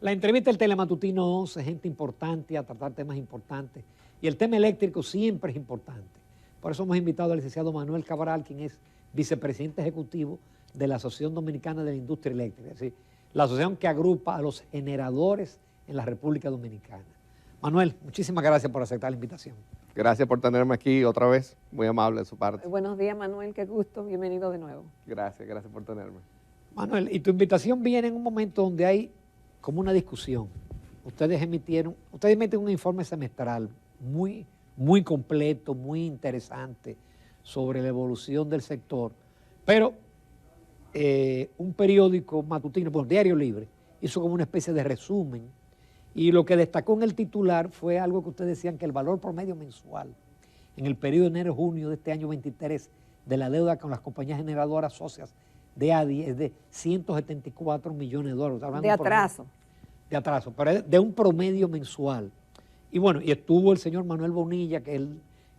La entrevista del Telematutino 11, gente importante a tratar temas importantes. Y el tema eléctrico siempre es importante. Por eso hemos invitado al licenciado Manuel Cabral, quien es vicepresidente ejecutivo de la Asociación Dominicana de la Industria Eléctrica, es decir, la asociación que agrupa a los generadores en la República Dominicana. Manuel, muchísimas gracias por aceptar la invitación. Gracias por tenerme aquí otra vez, muy amable de su parte. Buenos días, Manuel, qué gusto, bienvenido de nuevo. Gracias por tenerme. Manuel, y tu invitación viene en un momento donde hay como una discusión. Ustedes emiten un informe semestral muy completo, muy interesante sobre la evolución del sector, pero un periódico matutino, bueno, Diario Libre, hizo como una especie de resumen y lo que destacó en el titular fue algo que ustedes decían, que el valor promedio mensual en el periodo de enero-junio de este año 23 de la deuda con las compañías generadoras socias de ADI es de 174 millones de dólares. De atraso. De atraso, pero es de un promedio mensual. Y bueno, y estuvo el señor Manuel Bonilla, que es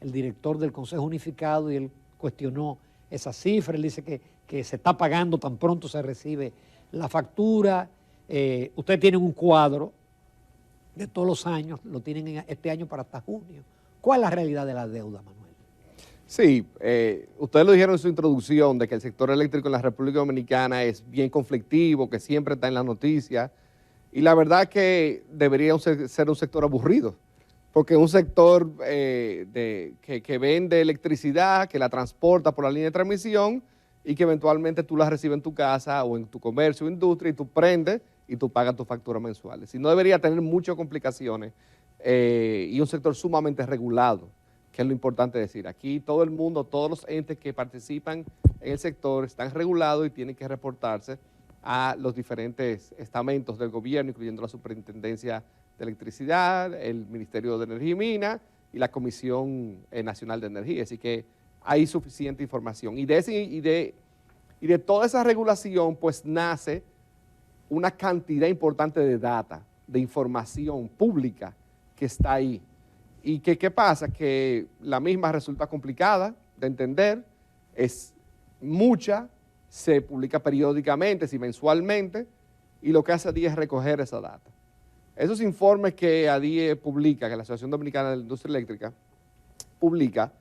el director del Consejo Unificado, y él cuestionó esa cifra. Él dice que se está pagando tan pronto se recibe la factura. Ustedes tienen un cuadro de todos los años, lo tienen este año para hasta junio. ¿Cuál es la realidad de la deuda, Manuel? Sí, ustedes lo dijeron en su introducción, de que el sector eléctrico en la República Dominicana es bien conflictivo, que siempre está en las noticias, y la verdad que debería ser un sector aburrido, porque es un sector que vende electricidad, que la transporta por la línea de transmisión y que eventualmente tú la recibes en tu casa o en tu comercio o industria y tú prendes y tú pagas tus facturas mensuales. Y no debería tener muchas complicaciones y un sector sumamente regulado, que es lo importante decir. Aquí todo el mundo, todos los entes que participan en el sector están regulados y tienen que reportarse a los diferentes estamentos del gobierno, incluyendo la Superintendencia de Electricidad, el Ministerio de Energía y Minas y la Comisión Nacional de Energía. Así que hay suficiente información. Y de toda esa regulación, pues nace una cantidad importante de data, de información pública que está ahí. ¿Y qué pasa? Que la misma resulta complicada de entender, es mucha, se publica periódicamente, si mensualmente, y lo que hace ADIE es recoger esa data. Esos informes que ADIE publica, que la Asociación Dominicana de la Industria Eléctrica publica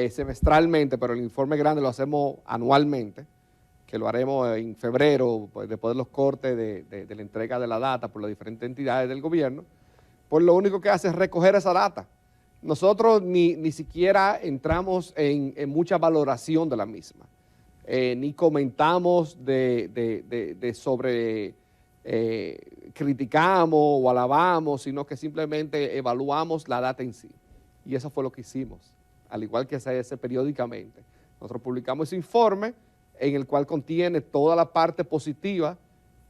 semestralmente, pero el informe grande lo hacemos anualmente, que lo haremos en febrero, pues, después de los cortes de la entrega de la data por las diferentes entidades del gobierno, pues lo único que hace es recoger esa data. Nosotros ni siquiera entramos en mucha valoración de la misma. Ni comentamos sobre criticamos o alabamos, sino que simplemente evaluamos la data en sí. Y eso fue lo que hicimos, al igual que se hace periódicamente. Nosotros publicamos ese informe en el cual contiene toda la parte positiva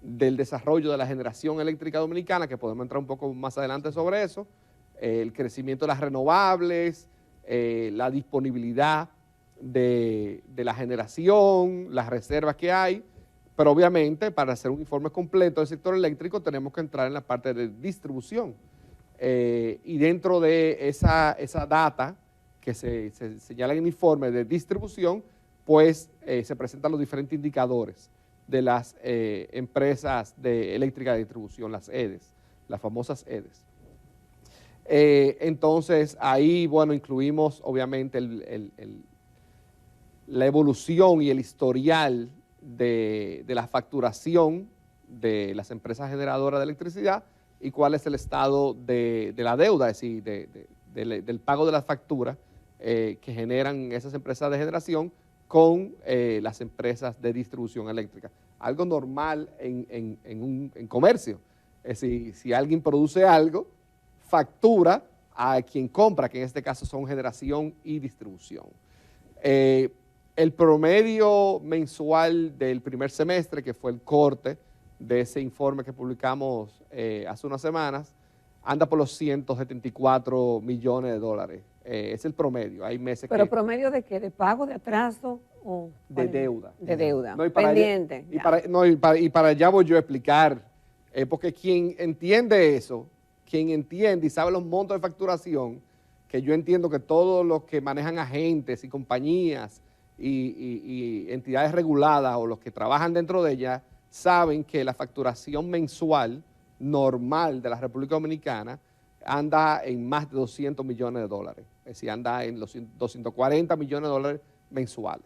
del desarrollo de la generación eléctrica dominicana, que podemos entrar un poco más adelante sobre eso, el crecimiento de las renovables, la disponibilidad de la generación, las reservas que hay, pero obviamente para hacer un informe completo del sector eléctrico tenemos que entrar en la parte de distribución. Y dentro de esa data que se señala en el informe de distribución, pues se presentan los diferentes indicadores de las empresas de eléctrica de distribución, las EDES, las famosas EDES. Entonces ahí, bueno, incluimos obviamente la evolución y el historial de la facturación de las empresas generadoras de electricidad y cuál es el estado de la deuda, es decir, del pago de las facturas que generan esas empresas de generación con las empresas de distribución eléctrica. Algo normal en comercio. Es decir, si alguien produce algo, factura a quien compra, que en este caso son generación y distribución. El promedio mensual del primer semestre, que fue el corte de ese informe que publicamos hace unas semanas, anda por los 174 millones de dólares. Es el promedio. Hay meses ¿Pero promedio de qué? ¿De pago, de atraso? O de deuda. De deuda, no, pendiente. Y para allá voy yo a explicar, porque quien entiende eso, quien entiende y sabe los montos de facturación, que yo entiendo que todos los que manejan agentes y compañías y entidades reguladas o los que trabajan dentro de ellas, saben que la facturación mensual normal de la República Dominicana anda en más de 200 millones de dólares. Es decir, anda en los 240 millones de dólares mensuales.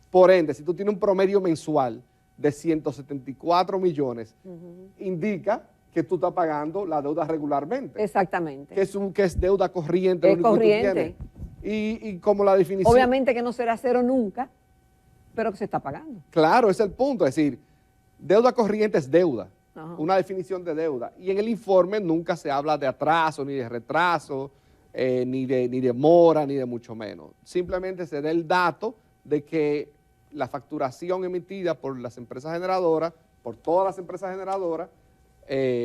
Por ende, si tú tienes un promedio mensual de 174 millones, indica que tú estás pagando la deuda regularmente. Exactamente. Que es deuda corriente. Es corriente. Y como la definición... Obviamente que no será cero nunca, pero que se está pagando. Claro, ese es el punto. Es decir, deuda corriente es deuda. Ajá. Una definición de deuda. Y en el informe nunca se habla de atraso, ni de retraso, ni de mora, ni de mucho menos. Simplemente se da el dato de que la facturación emitida por las empresas generadoras, por todas las empresas generadoras,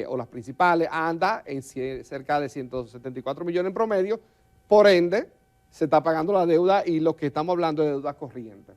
o las principales, anda en cerca de 174 millones en promedio. Por ende, se está pagando la deuda y lo que estamos hablando es de deuda corriente.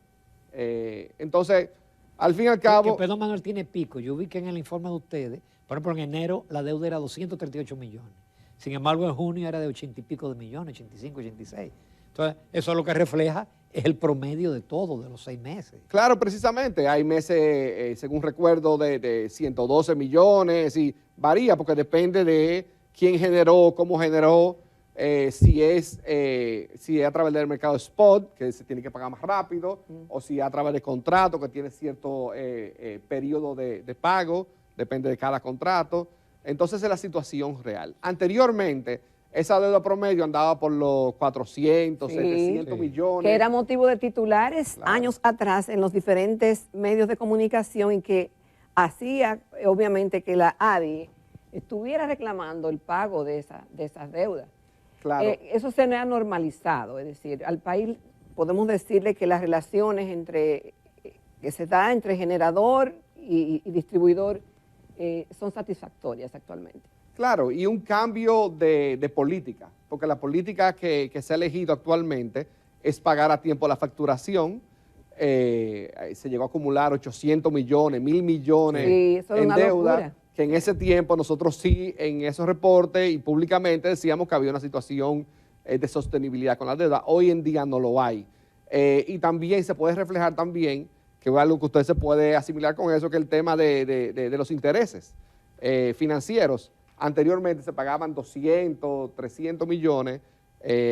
Entonces, al fin y al cabo... Pedro Manuel tiene pico. Yo vi que en el informe de ustedes, por ejemplo, en enero la deuda era 238 millones. Sin embargo, en junio era de 80 y pico de millones, 85, 86. Entonces, eso es lo que refleja es el promedio de todo, de los 6 meses. Claro, precisamente. Hay meses, según recuerdo, de 112 millones y varía porque depende de quién generó, cómo generó, si es a través del mercado spot, que se tiene que pagar más rápido, o si es a través de contrato, que tiene cierto periodo de pago, depende de cada contrato. Entonces es la situación real. Anteriormente, esa deuda promedio andaba por los 400, 700 millones. Que era motivo de titulares años atrás en los diferentes medios de comunicación y que hacía, obviamente, que la ADI estuviera reclamando el pago de esas deudas. Claro. Eso se ha normalizado, es decir, al país podemos decirle que las relaciones que se da entre generador y distribuidor son satisfactorias actualmente. Claro, y un cambio de política, porque la política que se ha elegido actualmente es pagar a tiempo la facturación. Se llegó a acumular 800 millones, 1.000 millones eso es en una deuda, locura. que en ese tiempo nosotros sí, en esos reportes y públicamente decíamos que había una situación de sostenibilidad con la deuda. Hoy en día no lo hay. Y también se puede reflejar también, que es algo que usted se puede asimilar con eso, que el tema de los intereses financieros. Anteriormente se pagaban 200, 300 millones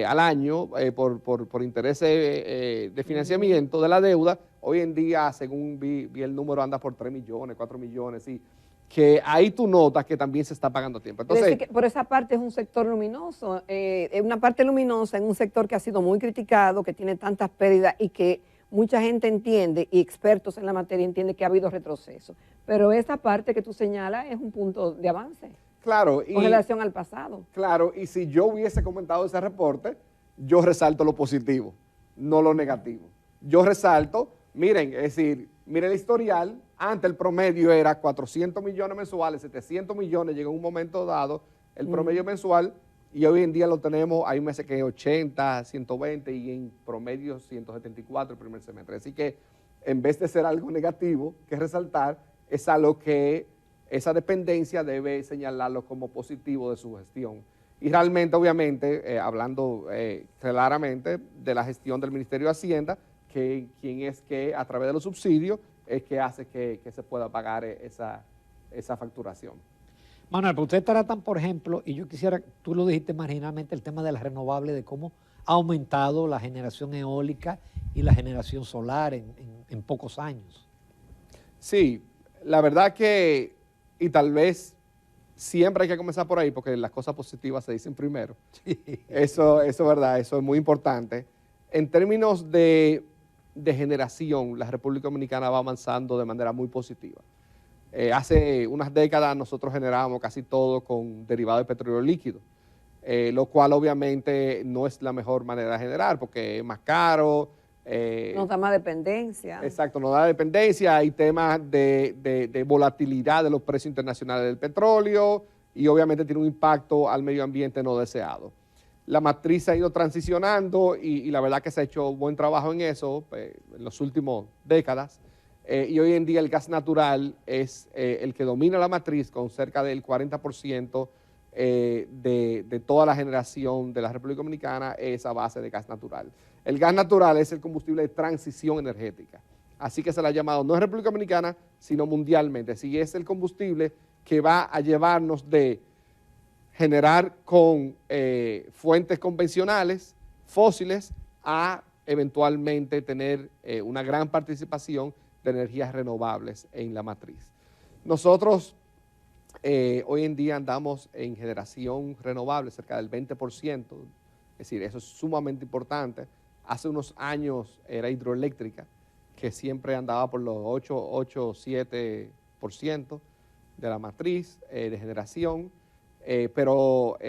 al año por intereses de financiamiento de la deuda. Hoy en día, según vi el número, anda por 3 millones, 4 millones, sí. Que ahí tú notas que también se está pagando a tiempo. Entonces, es decir, que por esa parte es un sector luminoso, es una parte luminosa en un sector que ha sido muy criticado, que tiene tantas pérdidas y que mucha gente entiende y expertos en la materia entienden que ha habido retroceso. Pero esa parte que tú señalas es un punto de avance. claro, Con relación al pasado. Claro, y si yo hubiese comentado ese reporte, yo resalto lo positivo, no lo negativo. Yo resalto, miren, es decir, miren el historial, antes el promedio era 400 millones mensuales, 700 millones, llegó un momento dado el promedio mensual, y hoy en día lo tenemos, hay meses que 80, 120 y en promedio 174 el primer semestre. Así que en vez de ser algo negativo que resaltar, es algo que esa dependencia debe señalarlo como positivo de su gestión. Y realmente, obviamente, hablando claramente de la gestión del Ministerio de Hacienda, que quien es que a través de los subsidios es que hace que se pueda pagar esa facturación. Manuel, pero ustedes tratan, por ejemplo, y yo quisiera, tú lo dijiste marginalmente, el tema de las renovables, de cómo ha aumentado la generación eólica y la generación solar en pocos años. Sí, la verdad que, y tal vez siempre hay que comenzar por ahí, porque las cosas positivas se dicen primero. Sí. Eso es verdad, eso es muy importante. En términos de generación, la República Dominicana va avanzando de manera muy positiva. Hace unas décadas nosotros generábamos casi todo con derivado de petróleo líquido, lo cual obviamente no es la mejor manera de generar porque es más caro. Nos da más dependencia. Exacto, nos da dependencia, hay temas de volatilidad de los precios internacionales del petróleo y obviamente tiene un impacto al medio ambiente no deseado. La matriz se ha ido transicionando y la verdad que se ha hecho buen trabajo en eso en las últimas décadas. Y hoy en día el gas natural es el que domina la matriz con cerca del 40% de toda la generación de la República Dominicana es a base de gas natural. El gas natural es el combustible de transición energética, así que se le ha llamado no en República Dominicana, sino mundialmente. Así es el combustible que va a llevarnos de generar con fuentes convencionales, fósiles, a eventualmente tener una gran participación de energías renovables en la matriz. Nosotros hoy en día andamos en generación renovable cerca del 20%, es decir, eso es sumamente importante. Hace unos años era hidroeléctrica, que siempre andaba por los 7% de la matriz de generación, pero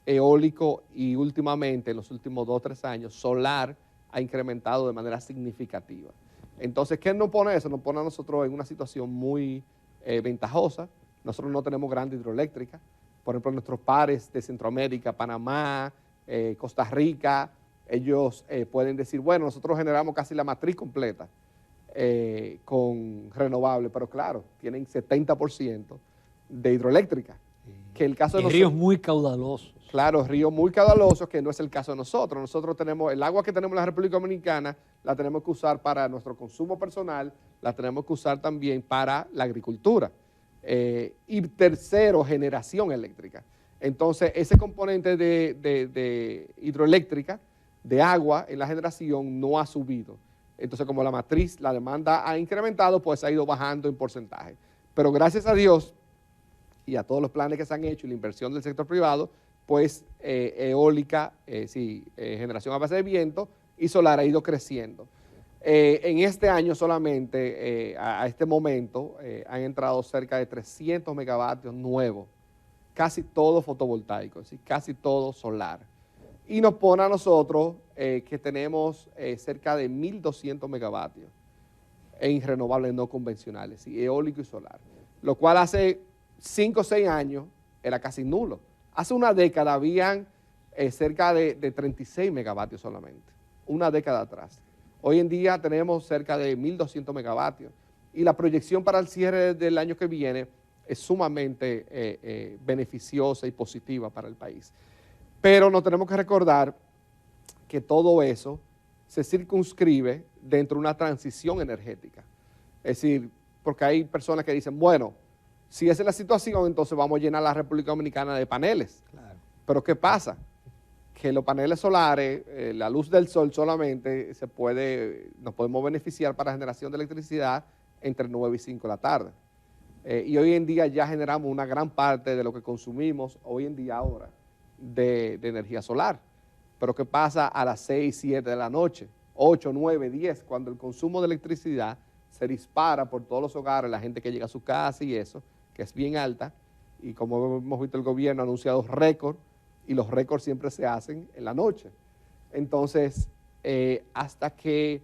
eólico y últimamente, en los últimos 2 o 3 años, solar ha incrementado de manera significativa. Entonces, ¿qué nos pone eso? Nos pone a nosotros en una situación muy ventajosa. Nosotros no tenemos grandes hidroeléctricas. Por ejemplo, nuestros pares de Centroamérica, Panamá, Costa Rica, ellos pueden decir, bueno, nosotros generamos casi la matriz completa con renovables, pero claro, tienen 70% de hidroeléctrica. Que el caso de nosotros, ríos muy caudalosos. Claro, ríos muy caudalosos, que no es el caso de nosotros. Nosotros tenemos, el agua que tenemos en la República Dominicana, la tenemos que usar para nuestro consumo personal, la tenemos que usar también para la agricultura. Y tercero, generación eléctrica. Entonces, ese componente de hidroeléctrica, de agua en la generación, no ha subido. Entonces, como la matriz, la demanda ha incrementado, pues ha ido bajando en porcentaje. Pero gracias a Dios y a todos los planes que se han hecho y la inversión del sector privado, pues eólica, generación a base de viento y solar ha ido creciendo. En este año solamente, a este momento, han entrado cerca de 300 megavatios nuevos, casi todo fotovoltaico, ¿sí? Casi todo solar. Y nos pone a nosotros que tenemos cerca de 1.200 megavatios en renovables no convencionales, ¿sí? Eólico y solar, lo cual hace 5 o 6 años era casi nulo. Hace una década habían cerca de 36 megavatios solamente, una década atrás. Hoy en día tenemos cerca de 1.200 megavatios y la proyección para el cierre del año que viene es sumamente beneficiosa y positiva para el país. Pero nos tenemos que recordar que todo eso se circunscribe dentro de una transición energética. Es decir, porque hay personas que dicen, bueno, si esa es la situación, entonces vamos a llenar la República Dominicana de paneles. Claro. Pero ¿qué pasa? Que los paneles solares, la luz del sol solamente nos podemos beneficiar para generación de electricidad entre 9 y 5 de la tarde. Y hoy en día ya generamos una gran parte de lo que consumimos hoy en día ahora de energía solar. Pero ¿qué pasa a las 6, 7 de la noche, 8, 9, 10, cuando el consumo de electricidad se dispara por todos los hogares, la gente que llega a su casa y eso, que es bien alta, y como hemos visto el gobierno ha anunciado récords, y los récords siempre se hacen en la noche. Entonces, hasta que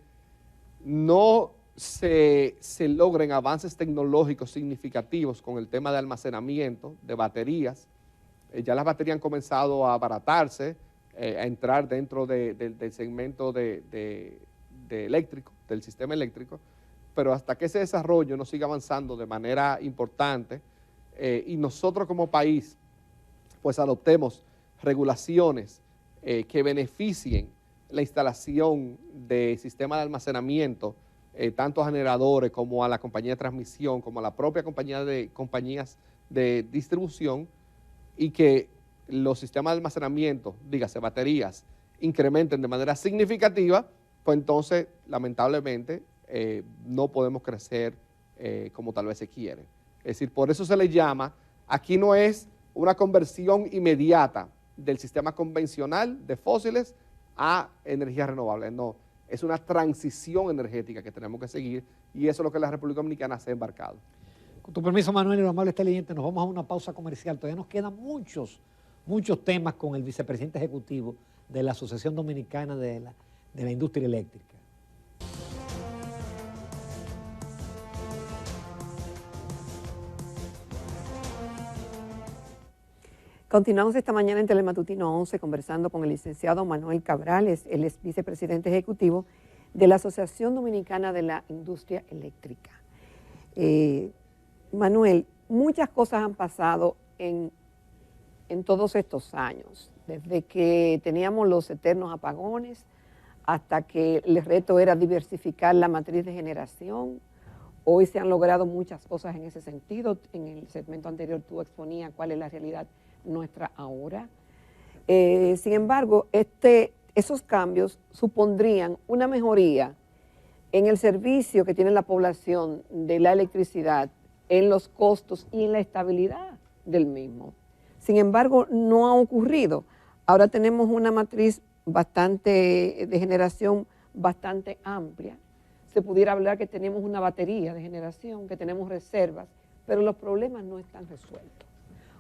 no se logren avances tecnológicos significativos con el tema de almacenamiento de baterías, ya las baterías han comenzado a abaratarse, a entrar dentro del segmento de eléctrico, del sistema eléctrico, pero hasta que ese desarrollo no siga avanzando de manera importante y nosotros como país pues adoptemos regulaciones que beneficien la instalación de sistemas de almacenamiento, tanto a generadores como a la compañía de transmisión, como a la propia compañías de distribución, y que los sistemas de almacenamiento, dígase baterías, incrementen de manera significativa, pues entonces lamentablemente no podemos crecer como tal vez se quiere. Es decir, por eso se le llama, aquí no es una conversión inmediata del sistema convencional de fósiles a energías renovables, no, es una transición energética que tenemos que seguir y eso es lo que la República Dominicana se ha embarcado. Con tu permiso, Manuel, y los amables televidentes, nos vamos a una pausa comercial. Todavía nos quedan muchos temas con el vicepresidente ejecutivo de la Asociación Dominicana de la Industria Eléctrica. Continuamos esta mañana en Telematutino 11 conversando con el licenciado Manuel Cabrales, él es vicepresidente ejecutivo de la Asociación Dominicana de la Industria Eléctrica. Manuel, muchas cosas han pasado en todos estos años, desde que teníamos los eternos apagones hasta que el reto era diversificar la matriz de generación. Hoy se han logrado muchas cosas en ese sentido. En el segmento anterior tú exponías cuál es la realidad nuestra ahora. Sin embargo, esos cambios supondrían una mejoría en el servicio que tiene la población de la electricidad, en los costos y en la estabilidad del mismo. Sin embargo, no ha ocurrido. Ahora tenemos una matriz de generación bastante amplia. Se pudiera hablar que tenemos una batería de generación, que tenemos reservas, pero los problemas no están resueltos.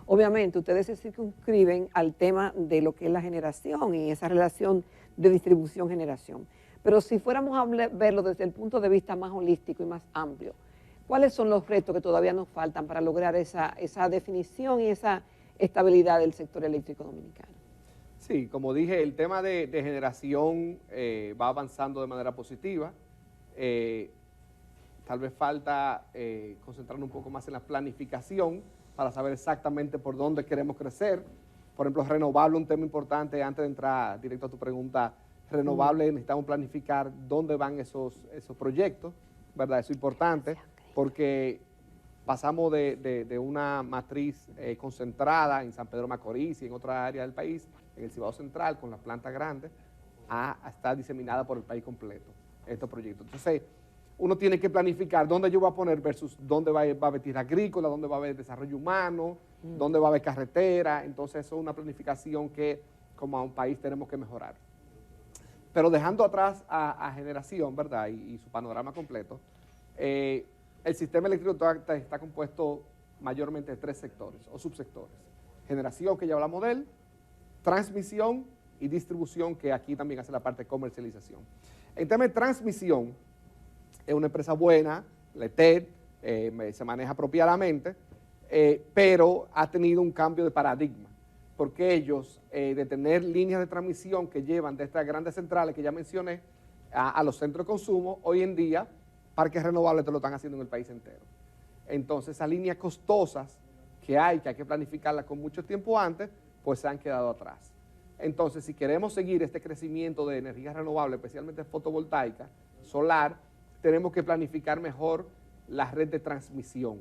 Obviamente, ustedes se circunscriben al tema de lo que es la generación y esa relación de distribución-generación. Pero si fuéramos a verlo desde el punto de vista más holístico y más amplio, ¿cuáles son los retos que todavía nos faltan para lograr esa definición y esa estabilidad del sector eléctrico dominicano? Sí, como dije, el tema de generación va avanzando de manera positiva. Tal vez falta concentrarnos un poco más en la planificación para saber exactamente por dónde queremos crecer. Por ejemplo, renovable, un tema importante, antes de entrar directo a tu pregunta, renovable, necesitamos planificar dónde van esos proyectos, ¿verdad? Eso es importante, porque pasamos de una matriz concentrada en San Pedro Macorís y en otras áreas del país, en el Cibao Central, con la planta grande, a estar diseminada por el país completo, estos proyectos. Entonces, uno tiene que planificar dónde yo voy a poner versus dónde va a haber tierra agrícola, dónde va a haber desarrollo humano, dónde va a haber carretera. Entonces, eso es una planificación que como a un país tenemos que mejorar. Pero dejando atrás a generación, ¿verdad? Y su panorama completo, el sistema eléctrico está compuesto mayormente de 3 sectores o subsectores. Generación, que ya hablamos de él, transmisión y distribución, que aquí también hace la parte de comercialización. En tema de transmisión, es una empresa buena, la ETED, se maneja apropiadamente, pero ha tenido un cambio de paradigma, porque ellos, de tener líneas de transmisión que llevan de estas grandes centrales que ya mencioné a los centros de consumo, hoy en día parques renovables te lo están haciendo en el país entero. Entonces, esas líneas costosas que hay que planificarlas con mucho tiempo antes, pues se han quedado atrás. Entonces, si queremos seguir este crecimiento de energías renovables, especialmente fotovoltaica, solar, tenemos que planificar mejor la red de transmisión.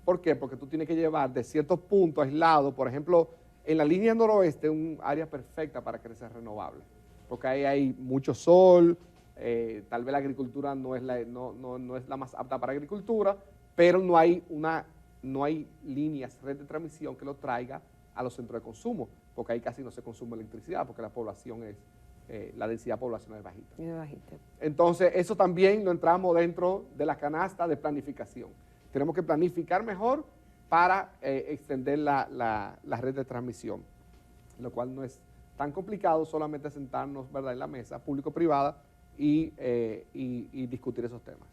¿Por qué? Porque tú tienes que llevar de ciertos puntos aislados, por ejemplo, en la línea noroeste, un área perfecta para crecer renovable, porque ahí hay mucho sol, tal vez la agricultura no es la más apta para agricultura, pero no hay líneas, red de transmisión que lo traiga a los centros de consumo, porque ahí casi no se consume electricidad, porque la población la densidad poblacional es bajita. Entonces, eso también lo entramos dentro de la canasta de planificación. Tenemos que planificar mejor para extender la red de transmisión, lo cual no es tan complicado, solamente sentarnos, ¿verdad?, en la mesa público-privada y discutir esos temas.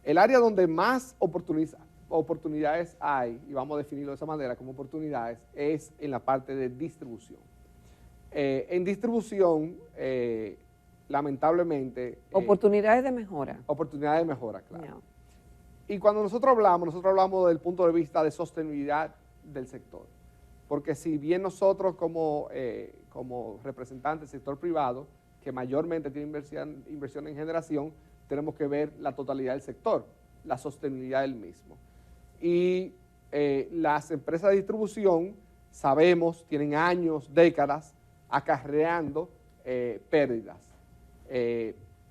El área donde más oportunidades hay, y vamos a definirlo de esa manera como oportunidades, es en la parte de distribución. En distribución, lamentablemente... Oportunidades de mejora. Oportunidades de mejora, claro. No. Y cuando nosotros hablamos desde el punto de vista de sostenibilidad del sector. Porque si bien nosotros como representantes del sector privado, que mayormente tiene inversión en generación, tenemos que ver la totalidad del sector, la sostenibilidad del mismo. Y las empresas de distribución, sabemos, tienen años, décadas, acarreando pérdidas.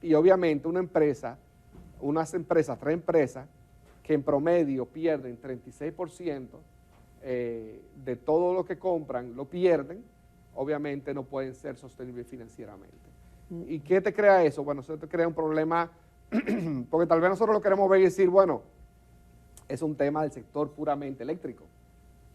Y obviamente unas empresas, 3 empresas, que en promedio pierden 36% de todo lo que compran, lo pierden, obviamente no pueden ser sostenibles financieramente. ¿Y qué te crea eso? Bueno, eso te crea un problema, porque tal vez nosotros lo queremos ver y decir, bueno, es un tema del sector puramente eléctrico,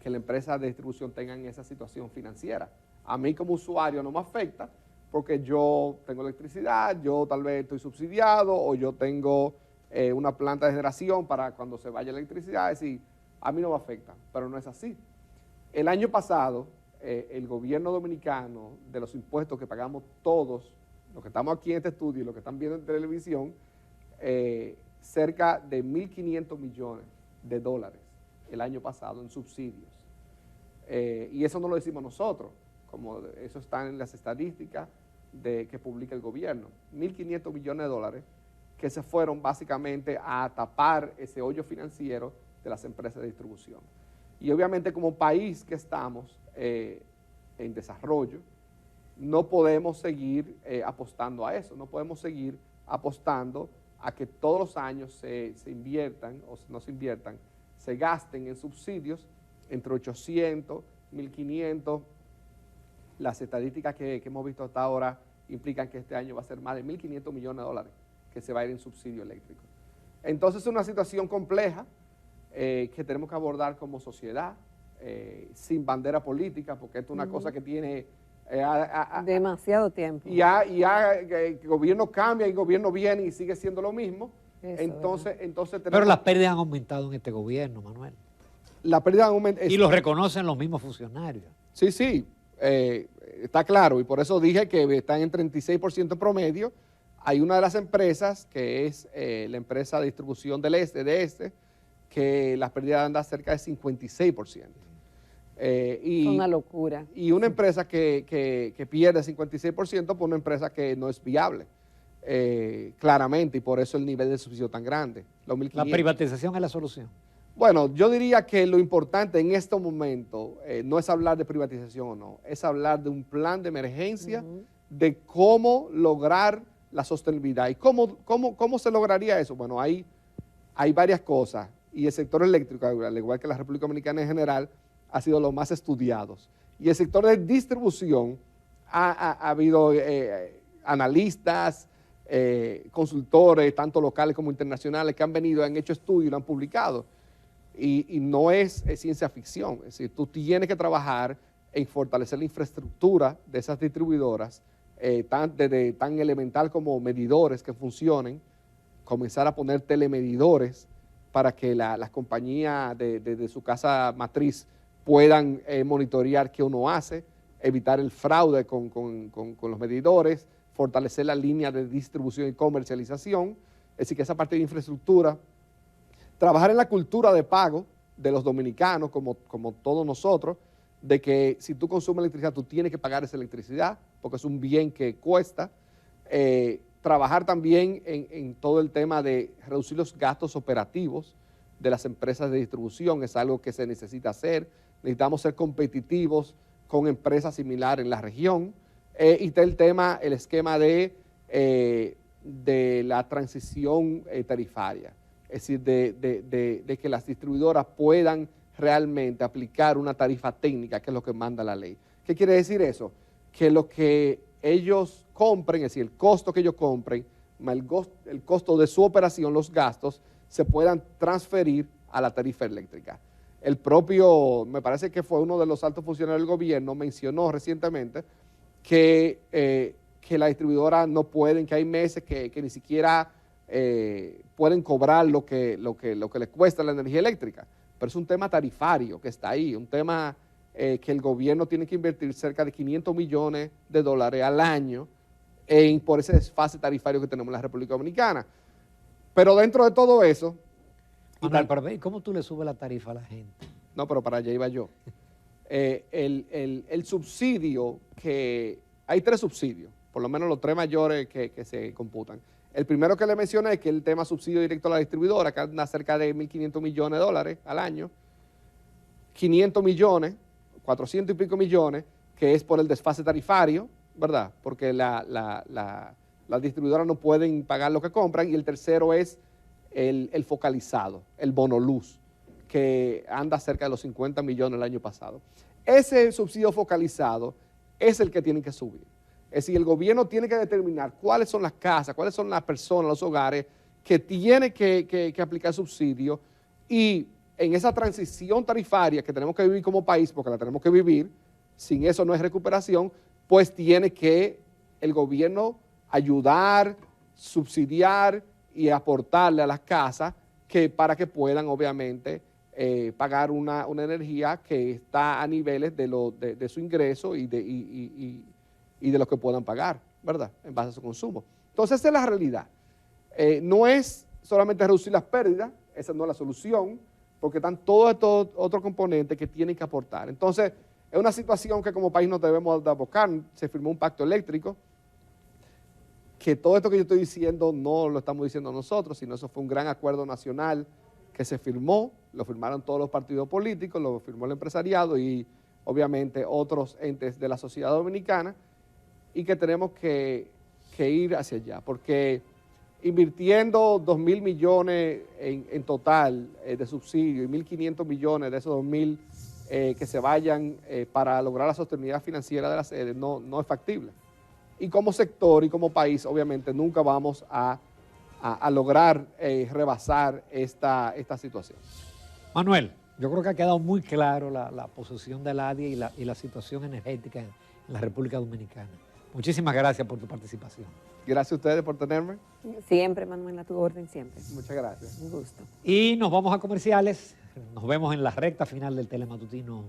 que la empresa de distribución tenga esa situación financiera. A mí como usuario no me afecta, porque yo tengo electricidad, yo tal vez estoy subsidiado, o yo tengo una planta de generación para cuando se vaya la electricidad, es decir, a mí no me afecta, pero no es así. El año pasado, el gobierno dominicano, de los impuestos que pagamos todos, los que estamos aquí en este estudio y los que están viendo en televisión, cerca de 1.500 millones de dólares el año pasado en subsidios. Y eso no lo decimos nosotros, como eso está en las estadísticas que publica el gobierno. 1.500 millones de dólares que se fueron básicamente a tapar ese hoyo financiero de las empresas de distribución. Y obviamente como país que estamos en desarrollo, no podemos seguir apostando a eso, no podemos seguir apostando a que todos los años se inviertan, o no se inviertan, se gasten en subsidios entre 800, 1.500. Las estadísticas que hemos visto hasta ahora implican que este año va a ser más de 1.500 millones de dólares que se va a ir en subsidio eléctrico. Entonces es una situación compleja que tenemos que abordar como sociedad, sin bandera política, porque esto es una cosa que tiene demasiado tiempo. Y el gobierno cambia y el gobierno viene y sigue siendo lo mismo. Entonces tenemos... Pero las pérdidas han aumentado en este gobierno, Manuel. La pérdida han aumentado. Y lo reconocen los mismos funcionarios. Sí, sí, está claro. Y por eso dije que están en 36% promedio. Hay una de las empresas, que es la empresa de distribución del este, que las pérdidas andan cerca de 56%. Es una locura. Y una empresa que pierde 56% por una empresa que no es viable, claramente, y por eso el nivel de subsidio tan grande. Los 1.500. ¿La privatización es la solución? Bueno, yo diría que lo importante en este momento no es hablar de privatización o no, es hablar de un plan de emergencia, de cómo lograr la sostenibilidad. ¿Y cómo se lograría eso? Bueno, hay varias cosas, y el sector eléctrico, al igual que la República Dominicana en general, ha sido los más estudiados. Y el sector de distribución ha habido analistas, consultores, tanto locales como internacionales, que han venido, han hecho estudios y lo han publicado. Y no es ciencia ficción, es decir, tú tienes que trabajar en fortalecer la infraestructura de esas distribuidoras, desde tan elemental como medidores que funcionen, comenzar a poner telemedidores para que las compañías de su casa matriz puedan monitorear qué uno hace, evitar el fraude con los medidores, fortalecer la línea de distribución y comercialización, es decir, que esa parte de infraestructura, trabajar en la cultura de pago de los dominicanos, como todos nosotros, de que si tú consumes electricidad, tú tienes que pagar esa electricidad, porque es un bien que cuesta. Trabajar también en todo el tema de reducir los gastos operativos de las empresas de distribución, es algo que se necesita hacer. Necesitamos ser competitivos con empresas similares en la región. Y está el esquema de la transición tarifaria, es decir, de que las distribuidoras puedan realmente aplicar una tarifa técnica, que es lo que manda la ley. ¿Qué quiere decir eso? Que lo que ellos compren, es decir, el costo que ellos compren, el costo de su operación, los gastos, se puedan transferir a la tarifa eléctrica. El propio, me parece que fue uno de los altos funcionarios del gobierno, mencionó recientemente que las distribuidoras no pueden, que hay meses que ni siquiera pueden cobrar lo que les cuesta la energía eléctrica. Pero es un tema tarifario que está ahí, un tema que el gobierno tiene que invertir cerca de 500 millones de dólares al año por ese desfase tarifario que tenemos en la República Dominicana. Pero dentro de todo eso... Manuel, pero ¿cómo tú le subes la tarifa a la gente? No, pero para allá iba yo. El subsidio que... Hay 3 subsidios, por lo menos los 3 mayores que se computan. El primero que le mencioné es que el tema subsidio directo a la distribuidora, que anda cerca de 1.500 millones de dólares al año. 500 millones, 400 y pico millones, que es por el desfase tarifario, ¿verdad? Porque las distribuidoras no pueden pagar lo que compran. Y el tercero es el focalizado, el bono luz, que anda cerca de los 50 millones el año pasado. Ese subsidio focalizado es el que tienen que subir. Es decir, el gobierno tiene que determinar cuáles son las casas, cuáles son las personas, los hogares que tienen que aplicar subsidio, y en esa transición tarifaria que tenemos que vivir como país, porque la tenemos que vivir, sin eso no es recuperación, pues tiene que el gobierno ayudar, subsidiar y aportarle a las casas para que puedan obviamente pagar una energía que está a niveles de su ingreso y de lo que puedan pagar, ¿verdad?, en base a su consumo. Entonces esa es la realidad. No es solamente reducir las pérdidas, esa no es la solución, porque están todos estos otros componentes que tienen que aportar. Entonces es una situación que como país nos debemos de abocar. Se firmó un pacto eléctrico que todo esto que yo estoy diciendo no lo estamos diciendo nosotros, sino eso fue un gran acuerdo nacional que se firmó, lo firmaron todos los partidos políticos, lo firmó el empresariado y obviamente otros entes de la sociedad dominicana, y que tenemos que ir hacia allá, porque invirtiendo 2.000 millones en total de subsidio y 1.500 millones de esos 2.000 que se vayan para lograr la sostenibilidad financiera de la sede no es factible. Y como sector y como país, obviamente, nunca vamos a lograr rebasar esta situación. Manuel, yo creo que ha quedado muy claro la posición del ADIE y la situación energética en la República Dominicana. Muchísimas gracias por tu participación. Gracias a ustedes por tenerme. Siempre, Manuel, a tu orden, siempre. Muchas gracias. Un gusto. Y nos vamos a comerciales. Nos vemos en la recta final del Telematutino